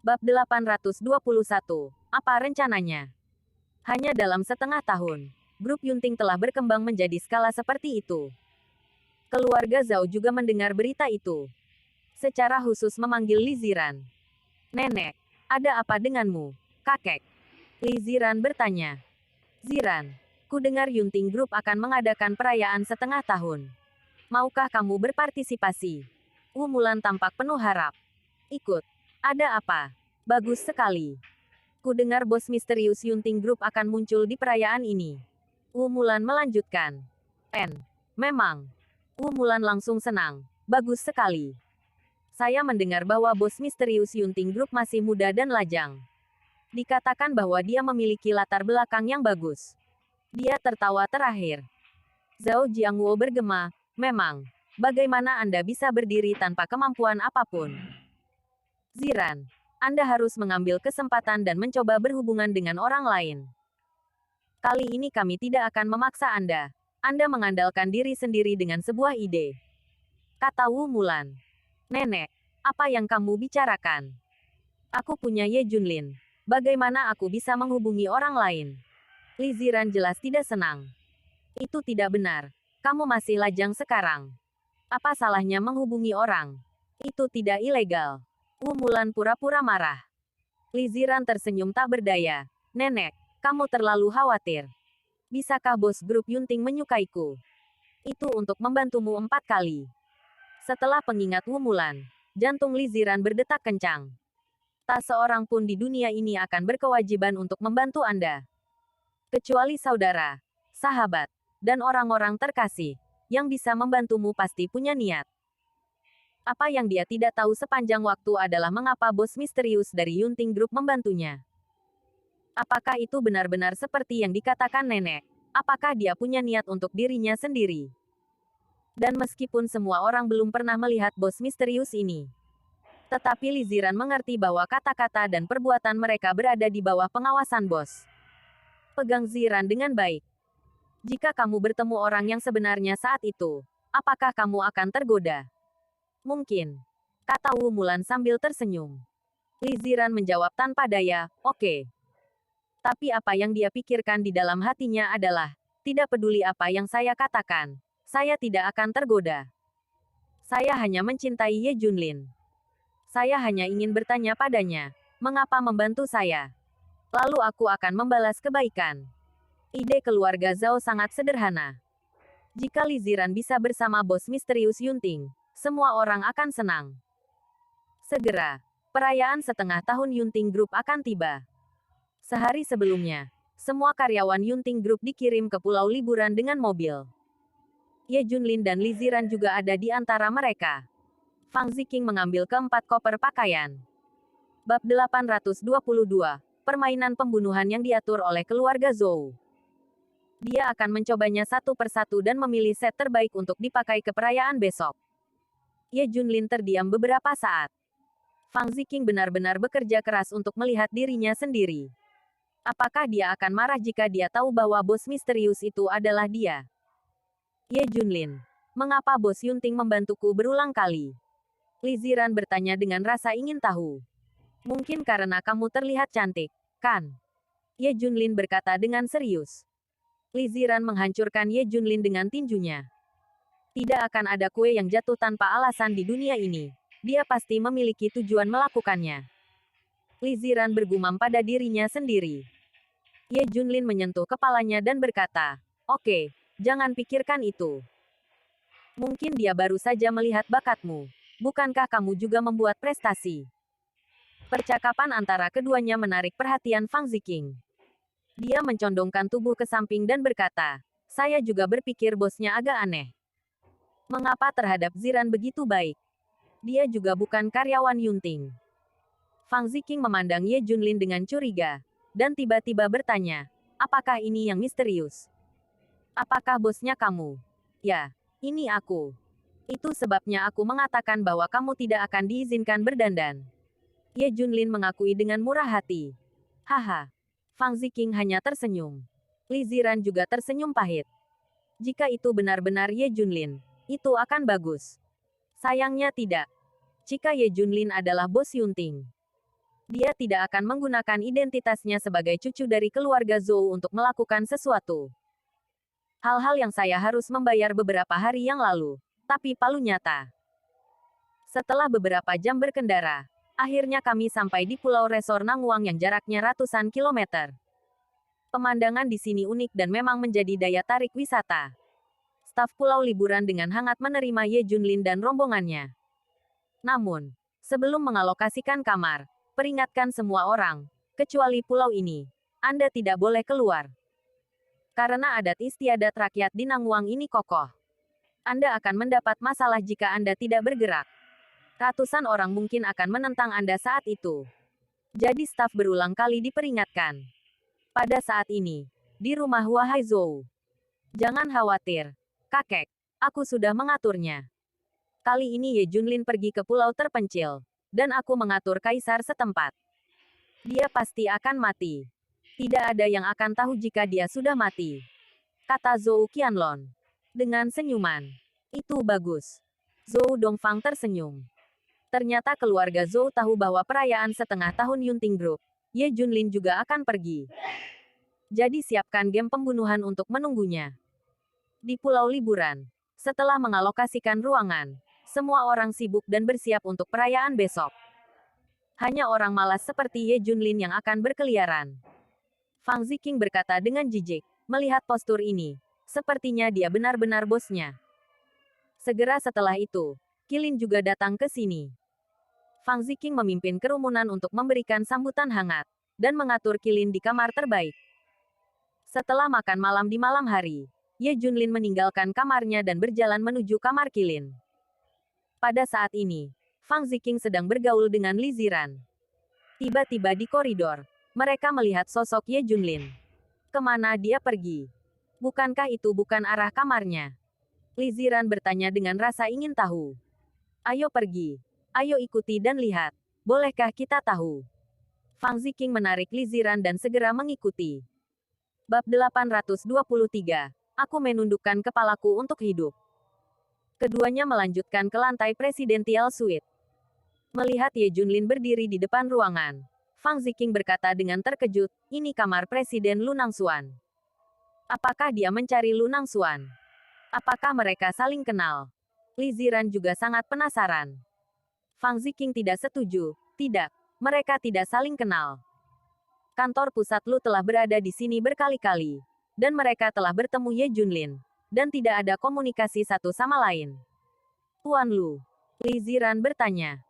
Bab 821. Apa rencananya? Hanya dalam setengah tahun, grup Yunting telah berkembang menjadi skala seperti itu. Keluarga Zhao juga mendengar berita itu. Secara khusus memanggil Li Ziran. Nenek, ada apa denganmu, kakek? Li Ziran bertanya. Ziran, ku dengar Yunting Group akan mengadakan perayaan setengah tahun. Maukah kamu berpartisipasi? Wu Mulan tampak penuh harap. Ikut. Ada apa? Bagus sekali. Ku dengar bos misterius Yunting Group akan muncul di perayaan ini. Wu Mulan melanjutkan. Memang. Wu Mulan langsung senang. Bagus sekali. Saya mendengar bahwa bos misterius Yunting Group masih muda dan lajang. Dikatakan bahwa dia memiliki latar belakang yang bagus. Dia tertawa terakhir. Zhao Jiangwo bergema, memang. Bagaimana Anda bisa berdiri tanpa kemampuan apapun? Ziran, Anda harus mengambil kesempatan dan mencoba berhubungan dengan orang lain. Kali ini kami tidak akan memaksa Anda. Anda mengandalkan diri sendiri dengan sebuah ide. Kata Wu Mulan. Nenek, apa yang kamu bicarakan? Aku punya Ye Junlin. Bagaimana aku bisa menghubungi orang lain? Li Ziran jelas tidak senang. Itu tidak benar. Kamu masih lajang sekarang. Apa salahnya menghubungi orang? Itu tidak ilegal. Wu Mulan pura-pura marah. Li Ziran tersenyum tak berdaya. Nenek, kamu terlalu khawatir. Bisakah bos grup Yunting menyukaiku? Itu untuk membantumu 4 kali. Setelah pengingat Wu Mulan, jantung Li Ziran berdetak kencang. Tak seorang pun di dunia ini akan berkewajiban untuk membantu Anda. Kecuali saudara, sahabat, dan orang-orang terkasih, yang bisa membantumu pasti punya niat. Apa yang dia tidak tahu sepanjang waktu adalah mengapa bos misterius dari Yunting Group membantunya. Apakah itu benar-benar seperti yang dikatakan nenek? Apakah dia punya niat untuk dirinya sendiri? Dan meskipun semua orang belum pernah melihat bos misterius ini, tetapi Li Ziran mengerti bahwa kata-kata dan perbuatan mereka berada di bawah pengawasan bos. Pegang Ziran dengan baik. Jika kamu bertemu orang yang sebenarnya saat itu, apakah kamu akan tergoda? Mungkin. Kata Wu Mulan sambil tersenyum. Li Ziran menjawab tanpa daya, oke. Tapi apa yang dia pikirkan di dalam hatinya adalah, tidak peduli apa yang saya katakan, saya tidak akan tergoda. Saya hanya mencintai Ye Junlin. Saya hanya ingin bertanya padanya, mengapa membantu saya? Lalu aku akan membalas kebaikan. Ide keluarga Zhao sangat sederhana. Jika Li Ziran bisa bersama bos misterius Yunting, semua orang akan senang. Segera, perayaan setengah tahun Yunting Group akan tiba. Sehari sebelumnya, semua karyawan Yunting Group dikirim ke pulau liburan dengan mobil. Ye Junlin dan Li Ziran juga ada di antara mereka. Fang Ziqing mengambil keempat koper pakaian. Bab 822, permainan pembunuhan yang diatur oleh keluarga Zhou. Dia akan mencobanya satu persatu dan memilih set terbaik untuk dipakai ke perayaan besok. Ye Junlin terdiam beberapa saat. Fang Ziqing benar-benar bekerja keras untuk melihat dirinya sendiri. Apakah dia akan marah jika dia tahu bahwa bos misterius itu adalah dia? Ye Junlin, mengapa bos Yunting membantuku berulang kali? Li Ziran bertanya dengan rasa ingin tahu. Mungkin karena kamu terlihat cantik, kan? Ye Junlin berkata dengan serius. Li Ziran menghancurkan Ye Junlin dengan tinjunya. Tidak akan ada kue yang jatuh tanpa alasan di dunia ini. Dia pasti memiliki tujuan melakukannya. Li Ziran bergumam pada dirinya sendiri. Ye Junlin menyentuh kepalanya dan berkata, oke, jangan pikirkan itu. Mungkin dia baru saja melihat bakatmu. Bukankah kamu juga membuat prestasi? Percakapan antara keduanya menarik perhatian Fang Ziqing. Dia mencondongkan tubuh ke samping dan berkata, saya juga berpikir bosnya agak aneh. Mengapa terhadap Ziran begitu baik? Dia juga bukan karyawan Yunting. Fang Ziqing memandang Ye Junlin dengan curiga, dan tiba-tiba bertanya, apakah ini yang misterius? Apakah bosnya kamu? Ya, ini aku. Itu sebabnya aku mengatakan bahwa kamu tidak akan diizinkan berdandan. Ye Junlin mengakui dengan murah hati. Haha. Fang Ziqing hanya tersenyum. Li Ziran juga tersenyum pahit. Jika itu benar-benar Ye Junlin, itu akan bagus. Sayangnya tidak. Jika Ye Junlin adalah bos Yunting, Dia tidak akan menggunakan identitasnya sebagai cucu dari keluarga Zhou untuk melakukan sesuatu. Hal-hal yang saya harus membayar beberapa hari yang lalu. Tapi palu nyata. Setelah beberapa jam berkendara, akhirnya kami sampai di Pulau Resor Nangwang yang jaraknya ratusan kilometer. Pemandangan di sini unik dan memang menjadi daya tarik wisata. Staf pulau liburan dengan hangat menerima Ye Junlin dan rombongannya. Namun, sebelum mengalokasikan kamar, peringatkan semua orang, kecuali pulau ini, Anda tidak boleh keluar. Karena adat istiadat rakyat di Nangwang ini kokoh. Anda akan mendapat masalah jika Anda tidak bergerak. Ratusan orang mungkin akan menentang Anda saat itu. Jadi staf berulang kali diperingatkan. Pada saat ini, di rumah wahai Zhou. Jangan khawatir, kakek. Aku sudah mengaturnya. Kali ini Ye Junlin pergi ke pulau terpencil. Dan aku mengatur kaisar setempat. Dia pasti akan mati. Tidak ada yang akan tahu jika dia sudah mati. Kata Zhou Qianlong. Dengan senyuman. Itu bagus. Zhou Dongfang tersenyum. Ternyata keluarga Zhou tahu bahwa perayaan setengah tahun Yunting Group, Ye Junlin juga akan pergi. Jadi siapkan game pembunuhan untuk menunggunya. Di pulau liburan, setelah mengalokasikan ruangan, semua orang sibuk dan bersiap untuk perayaan besok. Hanya orang malas seperti Ye Junlin yang akan berkeliaran. Fang Ziqing berkata dengan jijik, melihat postur ini. Sepertinya dia benar-benar bosnya. Segera setelah itu, Qilin juga datang ke sini. Fang Ziqing memimpin kerumunan untuk memberikan sambutan hangat, dan mengatur Qilin di kamar terbaik. Setelah makan malam di malam hari, Ye Junlin meninggalkan kamarnya dan berjalan menuju kamar Qilin. Pada saat ini, Fang Ziqing sedang bergaul dengan Li Ziran. Tiba-tiba di koridor, mereka melihat sosok Ye Junlin. Kemana dia pergi? Bukankah itu bukan arah kamarnya? Li Ziran bertanya dengan rasa ingin tahu. Ayo pergi. Ayo ikuti dan lihat. Bolehkah kita tahu? Fang Ziqing menarik Li Ziran dan segera mengikuti. Bab 823. Aku menundukkan kepalaku untuk hidup. Keduanya melanjutkan ke lantai Presidential Suite. Melihat Ye Junlin berdiri di depan ruangan, Fang Ziqing berkata dengan terkejut, ini kamar Presiden Lu Nangxuan. Apakah dia mencari Lu Nangxuan? Apakah mereka saling kenal? Li Ziran juga sangat penasaran. Fang Ziqing tidak setuju. Tidak, mereka tidak saling kenal. Kantor pusat Lu telah berada di sini berkali-kali. Dan mereka telah bertemu Ye Junlin. Dan tidak ada komunikasi satu sama lain. Tuan Lu. Li Ziran bertanya.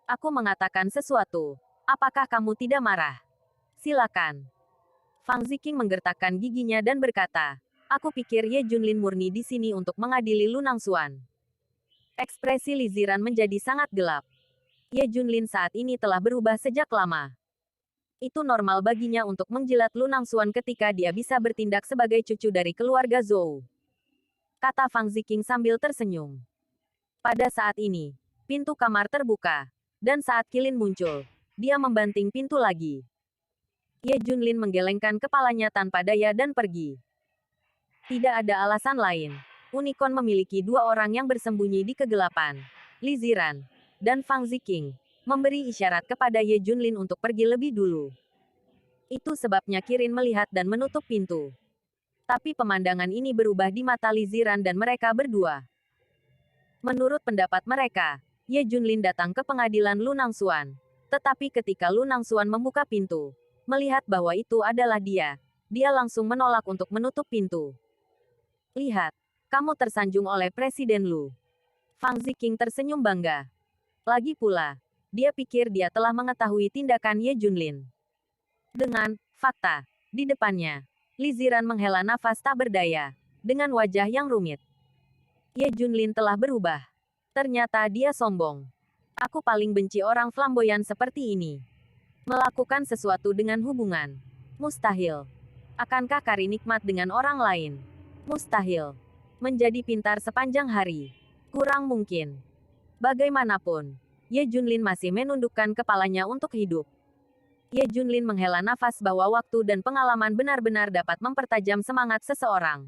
Aku mengatakan sesuatu. Apakah kamu tidak marah? Silakan. Fang Ziqing menggertakkan giginya dan berkata. Aku pikir Ye Junlin murni di sini untuk mengadili Lu Nangxuan. Ekspresi Li Ziran menjadi sangat gelap. Ye Junlin saat ini telah berubah sejak lama. Itu normal baginya untuk menjilat Lu Nangxuan ketika dia bisa bertindak sebagai cucu dari keluarga Zhou. Kata Fang Ziqing sambil tersenyum. Pada saat ini, pintu kamar terbuka. Dan saat Qilin muncul, dia membanting pintu lagi. Ye Junlin menggelengkan kepalanya tanpa daya dan pergi. Tidak ada alasan lain. Unicorn memiliki dua orang yang bersembunyi di kegelapan. Li Ziran dan Fang Ziqing memberi isyarat kepada Ye Junlin untuk pergi lebih dulu. Itu sebabnya Qilin melihat dan menutup pintu. Tapi pemandangan ini berubah di mata Li Ziran dan mereka berdua. Menurut pendapat mereka, Ye Junlin datang ke pengadilan Lu Nangxuan. Tetapi ketika Lu Nangxuan membuka pintu, melihat bahwa itu adalah dia, dia langsung menolak untuk menutup pintu. Lihat, kamu tersanjung oleh Presiden Lu. Fang Ziqing tersenyum bangga. Lagi pula, dia pikir dia telah mengetahui tindakan Ye Junlin. Dengan fakta di depannya, Li Ziran menghela nafas tak berdaya, dengan wajah yang rumit. Ye Junlin telah berubah. Ternyata dia sombong. Aku paling benci orang flamboyan seperti ini. Melakukan sesuatu dengan hubungan. Mustahil. Akankah Kari nikmat dengan orang lain? Mustahil. Menjadi pintar sepanjang hari. Kurang mungkin. Bagaimanapun, Ye Junlin masih menundukkan kepalanya untuk hidup. Ye Junlin menghela nafas bahwa waktu dan pengalaman benar-benar dapat mempertajam semangat seseorang.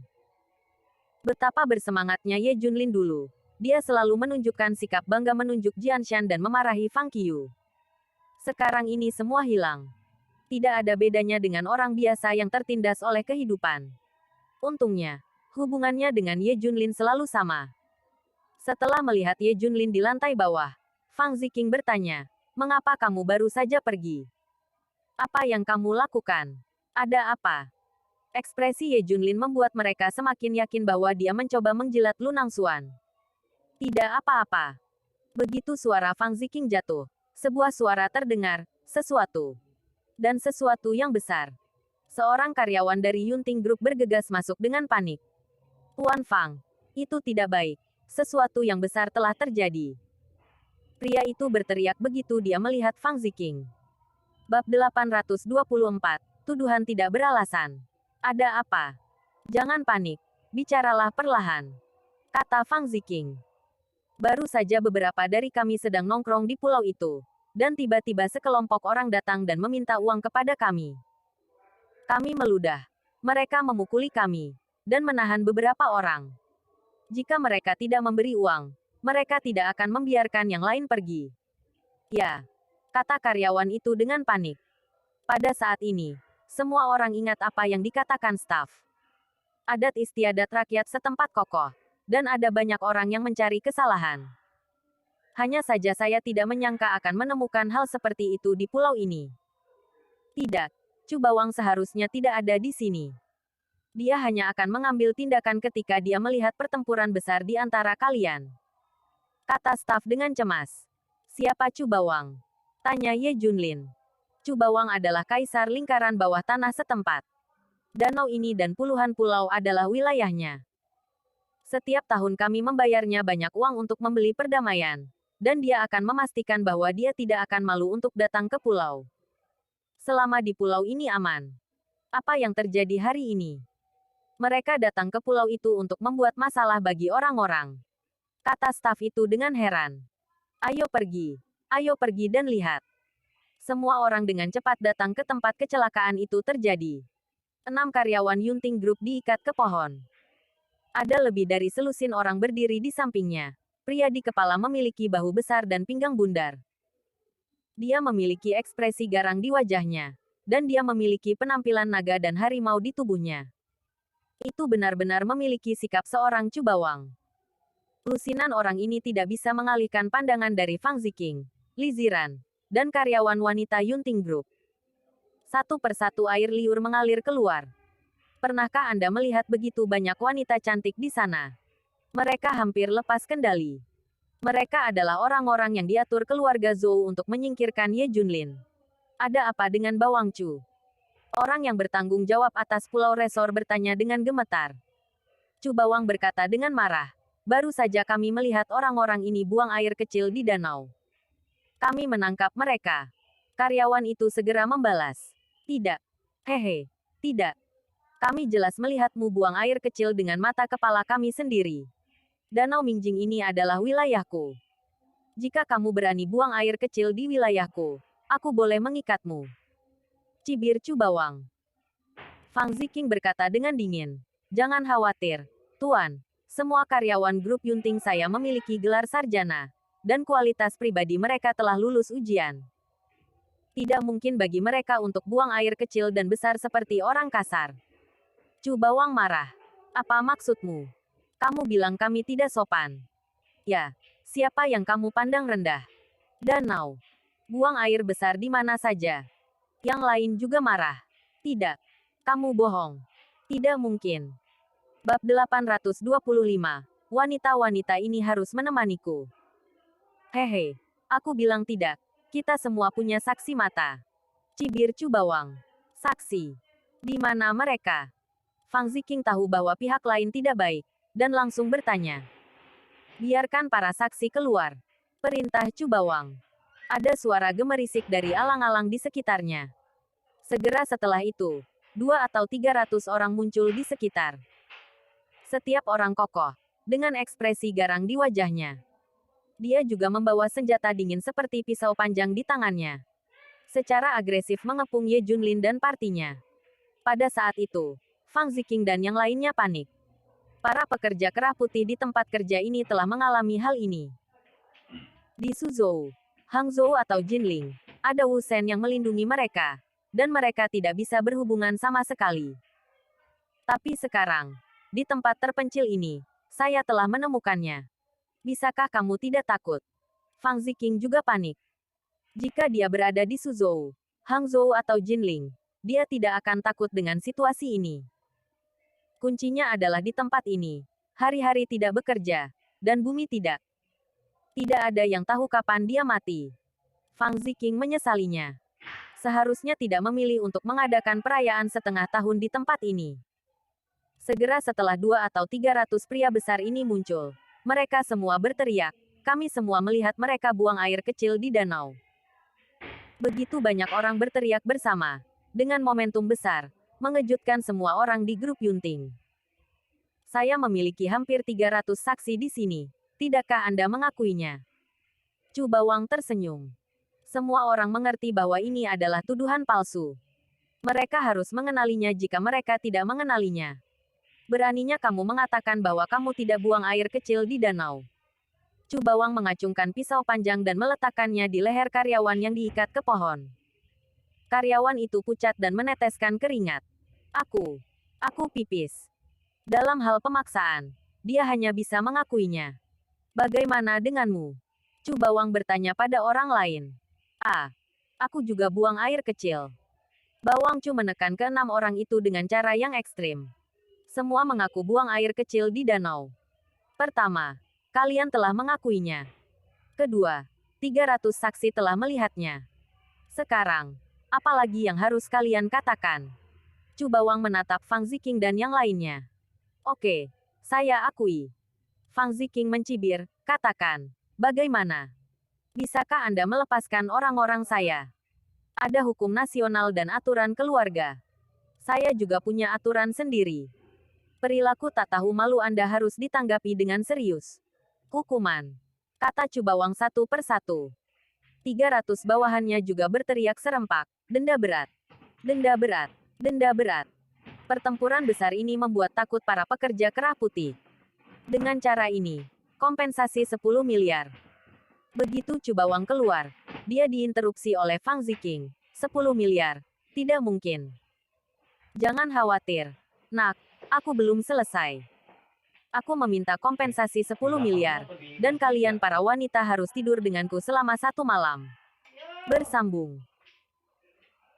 Betapa bersemangatnya Ye Junlin dulu. Dia selalu menunjukkan sikap bangga menunjuk Jianshan dan memarahi Fang Qiu. Sekarang ini semua hilang. Tidak ada bedanya dengan orang biasa yang tertindas oleh kehidupan. Untungnya, hubungannya dengan Ye Junlin selalu sama. Setelah melihat Ye Junlin di lantai bawah, Fang Ziqing bertanya, "Mengapa kamu baru saja pergi? Apa yang kamu lakukan? Ada apa?" Ekspresi Ye Junlin membuat mereka semakin yakin bahwa dia mencoba menjilat Lu Nangxuan. Tidak apa-apa. Begitu suara Fang Ziqing jatuh, sebuah suara terdengar, sesuatu. Dan sesuatu yang besar. Seorang karyawan dari Yunting Group bergegas masuk dengan panik. "Tuan Fang, itu tidak baik. Sesuatu yang besar telah terjadi." Pria itu berteriak begitu dia melihat Fang Ziqing. Bab 824, Tuduhan Tidak Beralasan. "Ada apa? Jangan panik. Bicaralah perlahan," kata Fang Ziqing. "Baru saja beberapa dari kami sedang nongkrong di pulau itu. Dan tiba-tiba sekelompok orang datang dan meminta uang kepada kami. Kami meludah. Mereka memukuli kami. Dan menahan beberapa orang. Jika mereka tidak memberi uang, mereka tidak akan membiarkan yang lain pergi." "Ya," kata karyawan itu dengan panik. Pada saat ini, semua orang ingat apa yang dikatakan staf. Adat istiadat rakyat setempat kokoh. Dan ada banyak orang yang mencari kesalahan. Hanya saja saya tidak menyangka akan menemukan hal seperti itu di pulau ini. Tidak, Chu Bawang seharusnya tidak ada di sini. Dia hanya akan mengambil tindakan ketika dia melihat pertempuran besar di antara kalian," kata staf dengan cemas. "Siapa Chu Bawang?" tanya Ye Junlin. "Chu Bawang adalah kaisar lingkaran bawah tanah setempat. Danau ini dan puluhan pulau adalah wilayahnya. Setiap tahun kami membayarnya banyak uang untuk membeli perdamaian. Dan dia akan memastikan bahwa dia tidak akan malu untuk datang ke pulau. Selama di pulau ini aman. Apa yang terjadi hari ini? Mereka datang ke pulau itu untuk membuat masalah bagi orang-orang," kata staf itu dengan heran. Ayo pergi dan lihat." Semua orang dengan cepat datang ke tempat kecelakaan itu terjadi. 6 karyawan Yunting Group diikat ke pohon. Ada lebih dari selusin orang berdiri di sampingnya. Pria di kepala memiliki bahu besar dan pinggang bundar. Dia memiliki ekspresi garang di wajahnya. Dan dia memiliki penampilan naga dan harimau di tubuhnya. Itu benar-benar memiliki sikap seorang Chu Bawang. Lusinan orang ini tidak bisa mengalihkan pandangan dari Fang Ziqing, Li Ziran, dan karyawan wanita Yunting Group. Satu persatu air liur mengalir keluar. Pernahkah Anda melihat begitu banyak wanita cantik di sana? Mereka hampir lepas kendali. Mereka adalah orang-orang yang diatur keluarga Zhou untuk menyingkirkan Ye Junlin. Ada apa dengan Bawang Chu? Orang yang bertanggung jawab atas Pulau Resor bertanya dengan gemetar. Chu Bawang berkata dengan marah. "Baru saja kami melihat orang-orang ini buang air kecil di danau. Kami menangkap mereka." Karyawan itu segera membalas. "Tidak. Hehe. Tidak. Kami jelas melihatmu buang air kecil dengan mata kepala kami sendiri. Danau Mingjing ini adalah wilayahku. Jika kamu berani buang air kecil di wilayahku, aku boleh mengikatmu," cibir Chu Bawang. Fang Ziqing berkata dengan dingin. "Jangan khawatir, Tuan. Semua karyawan grup Yunting saya memiliki gelar sarjana. Dan kualitas pribadi mereka telah lulus ujian. Tidak mungkin bagi mereka untuk buang air kecil dan besar seperti orang kasar." Chu Bawang marah. "Apa maksudmu? Kamu bilang kami tidak sopan. Ya, siapa yang kamu pandang rendah? Danau. Buang air besar di mana saja." Yang lain juga marah. "Tidak. Kamu bohong. Tidak mungkin." Bab 825. Wanita-wanita ini harus menemaniku. "Hehe. Aku bilang tidak. Kita semua punya saksi mata," cibir Chu Bawang. "Saksi? Di mana mereka?" Fang Ziqing tahu bahwa pihak lain tidak baik. Dan langsung bertanya. "Biarkan para saksi keluar," perintah Chu Bawang. Ada suara gemerisik dari alang-alang di sekitarnya. Segera setelah itu, 2 atau 300 orang muncul di sekitar. Setiap orang kokoh, dengan ekspresi garang di wajahnya. Dia juga membawa senjata dingin seperti pisau panjang di tangannya. Secara agresif mengepung Ye Junlin dan partinya. Pada saat itu, Fang Ziqing dan yang lainnya panik. Para pekerja kerah putih di tempat kerja ini telah mengalami hal ini. Di Suzhou, Hangzhou atau Jinling, Ada Wu Shen yang melindungi mereka, dan mereka tidak bisa berhubungan sama sekali. Tapi sekarang, di tempat terpencil ini, saya telah menemukannya. Bisakah kamu tidak takut? Fang Ziqing juga panik. Jika dia berada di Suzhou, Hangzhou atau Jinling, dia tidak akan takut dengan situasi ini. Kuncinya adalah di tempat ini. Hari-hari tidak bekerja, dan bumi tidak. Tidak ada yang tahu kapan dia mati. Fang Ziqing menyesalinya. Seharusnya tidak memilih untuk mengadakan perayaan setengah tahun di tempat ini. Segera setelah 2 atau 300 pria besar ini muncul, mereka semua berteriak. Kami semua melihat mereka buang air kecil di danau. Begitu banyak orang berteriak bersama, dengan momentum besar, mengejutkan semua orang di grup Yunting. Saya memiliki hampir 300 saksi di sini. Tidakkah Anda mengakuinya? Chu Bawang tersenyum. Semua orang mengerti bahwa ini adalah tuduhan palsu. Mereka harus mengenalinya jika mereka tidak mengenalinya. Beraninya kamu mengatakan bahwa kamu tidak buang air kecil di danau. Chu Bawang mengacungkan pisau panjang dan meletakkannya di leher karyawan yang diikat ke pohon. Karyawan itu pucat dan meneteskan keringat. Aku pipis. Dalam hal pemaksaan, dia hanya bisa mengakuinya. Bagaimana denganmu? Chu Bawang bertanya pada orang lain. Aku juga buang air kecil. Bawang Chu menekan ke-6 orang itu dengan cara yang ekstrim. Semua mengaku buang air kecil di danau. Pertama, kalian telah mengakuinya. Kedua, 300 saksi telah melihatnya. Sekarang, apalagi yang harus kalian katakan? Chu Bawang menatap Fang Ziqing dan yang lainnya. Oke, saya akui. Fang Ziqing mencibir, katakan. Bagaimana? Bisakah Anda melepaskan orang-orang saya? Ada hukum nasional dan aturan keluarga. Saya juga punya aturan sendiri. Perilaku tak tahu malu Anda harus ditanggapi dengan serius. Hukuman. Kata Chu Bawang satu persatu. 300 bawahannya juga berteriak serempak. Denda berat. Denda berat. Denda berat. Pertempuran besar ini membuat takut para pekerja kerah putih. Dengan cara ini, kompensasi 10 miliar. Begitu Chu Bawang keluar, dia diinterupsi oleh Fang Ziqing. 10 miliar. Tidak mungkin. Jangan khawatir. Nak, aku belum selesai. Aku meminta kompensasi 10 miliar, dan kalian para wanita harus tidur denganku selama 1 malam. Bersambung.